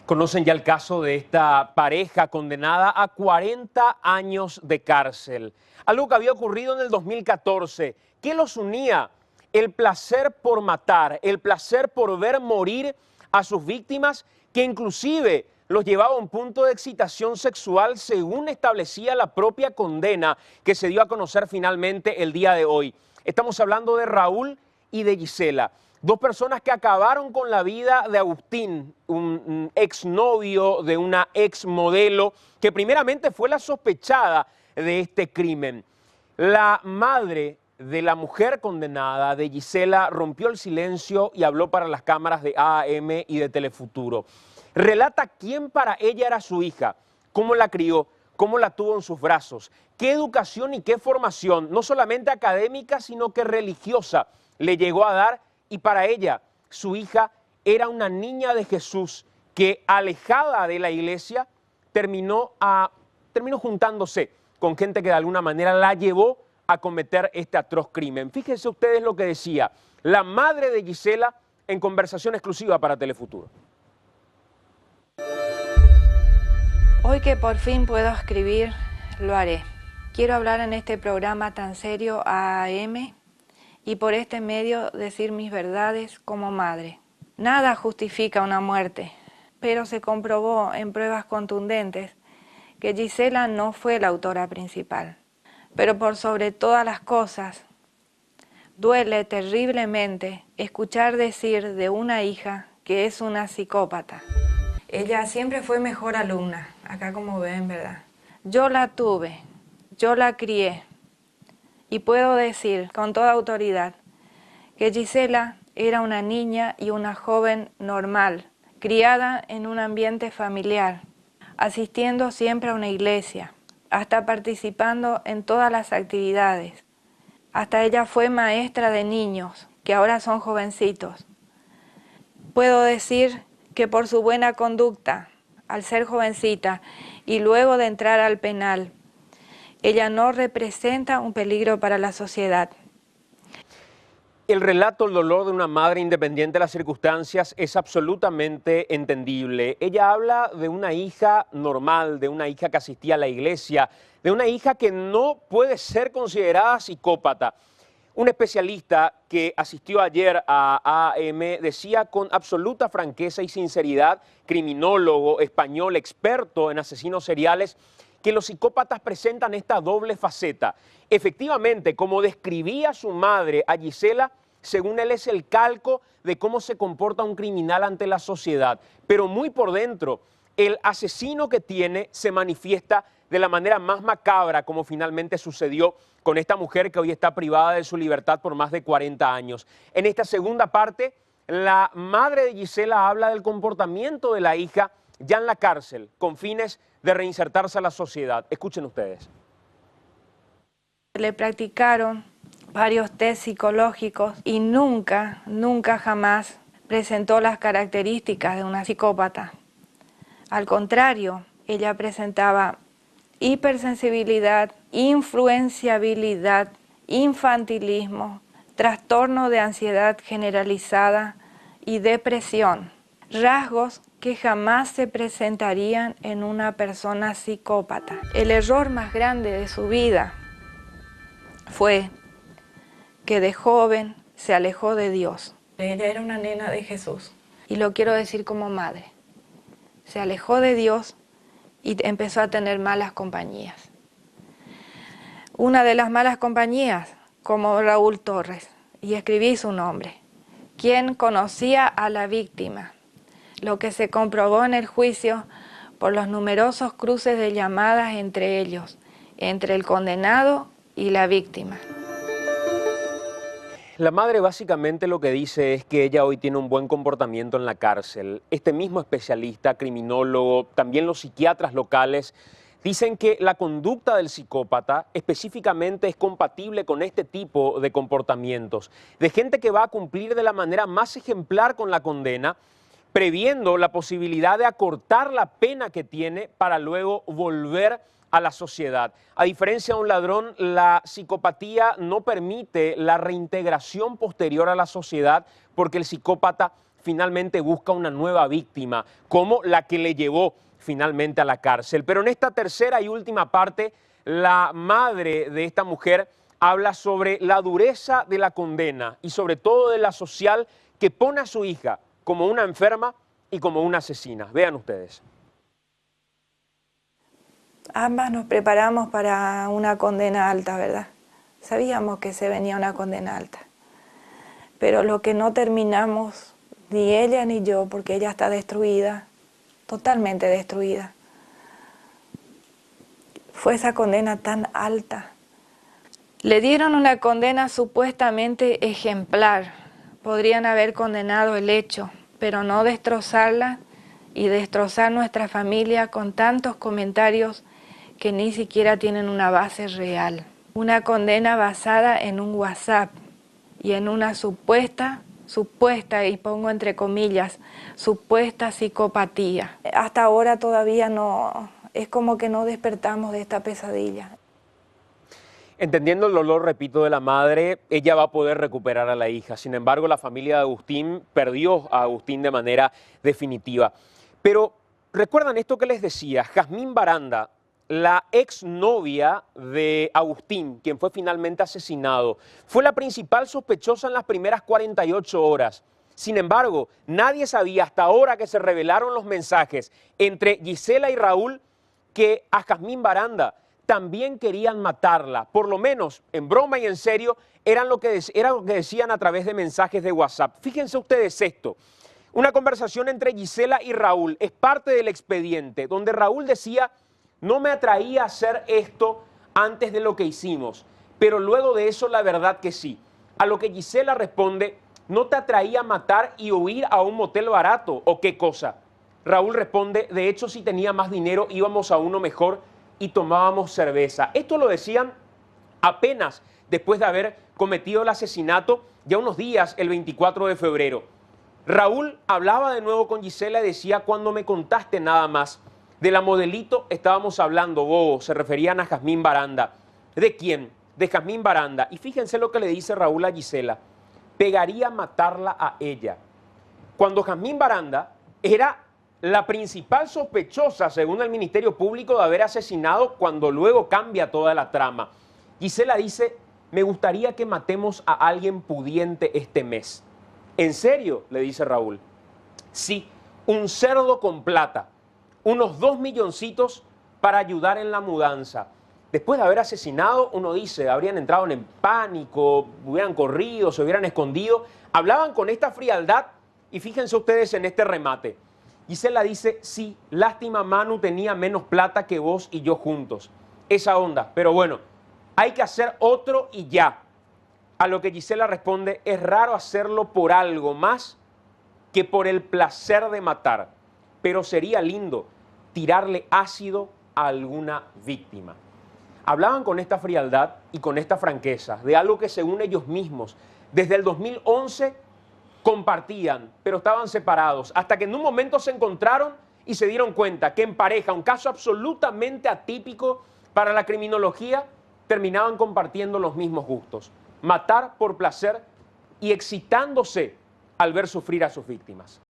Conocen ya el caso de esta pareja condenada a 40 años de cárcel. Algo que había ocurrido en el 2014. ¿Qué los unía? El placer por matar, el placer por ver morir a sus víctimas, que inclusive los llevaba a un punto de excitación sexual según establecía la propia condena que se dio a conocer finalmente el día de hoy. Estamos hablando de Raúl y de Gisela. Dos personas que acabaron con la vida de Agustín, un exnovio de una exmodelo, que primeramente fue la sospechada de este crimen. La madre de la mujer condenada, de Gisela, rompió el silencio y habló para las cámaras de AAM y de Telefuturo. Relata quién para ella era su hija, cómo la crió, cómo la tuvo en sus brazos, qué educación y qué formación, no solamente académica, sino que religiosa, le llegó a dar. Y para ella, su hija era una niña de Jesús que, alejada de la iglesia, terminó juntándose con gente que de alguna manera la llevó a cometer este atroz crimen. Fíjense ustedes lo que decía la madre de Gisela en conversación exclusiva para Telefuturo. Hoy que por fin puedo escribir, lo haré. Quiero hablar en este programa tan serio a AM y por este medio decir mis verdades como madre. Nada justifica una muerte, pero se comprobó en pruebas contundentes que Gisela no fue la autora principal. Pero por sobre todas las cosas, duele terriblemente escuchar decir de una hija que es una psicópata. Ella siempre fue mejor alumna, acá como ven, ¿verdad? Yo la tuve, yo la crié. Y puedo decir con toda autoridad que Gisela era una niña y una joven normal, criada en un ambiente familiar, asistiendo siempre a una iglesia, hasta participando en todas las actividades. Hasta ella fue maestra de niños, que ahora son jovencitos. Puedo decir que por su buena conducta, al ser jovencita y luego de entrar al penal, ella no representa un peligro para la sociedad. El relato, el dolor de una madre independiente de las circunstancias es absolutamente entendible. Ella habla de una hija normal, de una hija que asistía a la iglesia, de una hija que no puede ser considerada psicópata. Un especialista que asistió ayer a AM decía con absoluta franqueza y sinceridad, criminólogo español, experto en asesinos seriales, que los psicópatas presentan esta doble faceta. Efectivamente, como describía su madre a Gisela, según él es el calco de cómo se comporta un criminal ante la sociedad. Pero muy por dentro, el asesino que tiene se manifiesta de la manera más macabra, como finalmente sucedió con esta mujer que hoy está privada de su libertad por más de 40 años. En esta segunda parte, la madre de Gisela habla del comportamiento de la hija ya en la cárcel, con fines de reinsertarse a la sociedad. Escuchen ustedes. Le practicaron varios test psicológicos y nunca jamás presentó las características de una psicópata. Al contrario, ella presentaba hipersensibilidad, influenciabilidad, infantilismo, trastorno de ansiedad generalizada y depresión. Rasgos que jamás se presentarían en una persona psicópata. El error más grande de su vida fue que de joven se alejó de Dios. Ella era una nena de Jesús. Y lo quiero decir como madre. Se alejó de Dios y empezó a tener malas compañías. Una de las malas compañías, como Raúl Torres, y escribí su nombre, quien conocía a la víctima. Lo que se comprobó en el juicio por los numerosos cruces de llamadas entre ellos, entre el condenado y la víctima. La madre básicamente lo que dice es que ella hoy tiene un buen comportamiento en la cárcel. Este mismo especialista, criminólogo, también los psiquiatras locales, dicen que la conducta del psicópata específicamente es compatible con este tipo de comportamientos, de gente que va a cumplir de la manera más ejemplar con la condena, previendo la posibilidad de acortar la pena que tiene para luego volver a la sociedad. A diferencia de un ladrón, la psicopatía no permite la reintegración posterior a la sociedad porque el psicópata finalmente busca una nueva víctima, como la que le llevó finalmente a la cárcel. Pero en esta tercera y última parte, la madre de esta mujer habla sobre la dureza de la condena y sobre todo de la social que pone a su hija como una enferma y como una asesina. Vean ustedes. Ambas nos preparamos para una condena alta, ¿verdad? Sabíamos que se venía una condena alta. Pero lo que no terminamos, ni ella ni yo, porque ella está destruida, totalmente destruida, fue esa condena tan alta. Le dieron una condena supuestamente ejemplar. Podrían haber condenado el hecho, pero no destrozarla y destrozar nuestra familia con tantos comentarios que ni siquiera tienen una base real. Una condena basada en un WhatsApp y en una supuesta, y pongo entre comillas, supuesta psicopatía. Hasta ahora todavía no, es como que no despertamos de esta pesadilla. Entendiendo el dolor, repito, de la madre, ella va a poder recuperar a la hija. Sin embargo, la familia de Agustín perdió a Agustín de manera definitiva. Pero, ¿recuerdan esto que les decía? Jazmín Baranda, la exnovia de Agustín, quien fue finalmente asesinado, fue la principal sospechosa en las primeras 48 horas. Sin embargo, nadie sabía hasta ahora que se revelaron los mensajes entre Gisela y Raúl que a Jazmín Baranda también querían matarla, por lo menos en broma y en serio, era lo que decían a través de mensajes de WhatsApp. Fíjense ustedes esto, una conversación entre Gisela y Raúl, es parte del expediente, donde Raúl decía, no me atraía a hacer esto antes de lo que hicimos, pero luego de eso la verdad que sí. A lo que Gisela responde, ¿no te atraía matar y huir a un motel barato o qué cosa? Raúl responde, de hecho si tenía más dinero íbamos a uno mejor y tomábamos cerveza. Esto lo decían apenas después de haber cometido el asesinato, ya unos días, el 24 de febrero. Raúl hablaba de nuevo con Gisela y decía, cuando me contaste nada más, de la modelito estábamos hablando, bobo, se referían a Jazmín Baranda. ¿De quién? De Jazmín Baranda. Y fíjense lo que le dice Raúl a Gisela, pegaría matarla a ella. Cuando Jazmín Baranda era la principal sospechosa, según el Ministerio Público, de haber asesinado cuando luego cambia toda la trama. Gisela dice, me gustaría que matemos a alguien pudiente este mes. ¿En serio? Le dice Raúl. Sí, un cerdo con plata, unos 2 milloncitos para ayudar en la mudanza. Después de haber asesinado, uno dice, habrían entrado en pánico, hubieran corrido, se hubieran escondido. Hablaban con esta frialdad y fíjense ustedes en este remate. Gisela dice, sí, lástima Manu tenía menos plata que vos y yo juntos. Esa onda, pero bueno, hay que hacer otro y ya. A lo que Gisela responde, es raro hacerlo por algo más que por el placer de matar, pero sería lindo tirarle ácido a alguna víctima. Hablaban con esta frialdad y con esta franqueza de algo que según ellos mismos, desde el 2011 compartían, pero estaban separados, hasta que en un momento se encontraron y se dieron cuenta que en pareja, un caso absolutamente atípico para la criminología, terminaban compartiendo los mismos gustos, matar por placer y excitándose al ver sufrir a sus víctimas.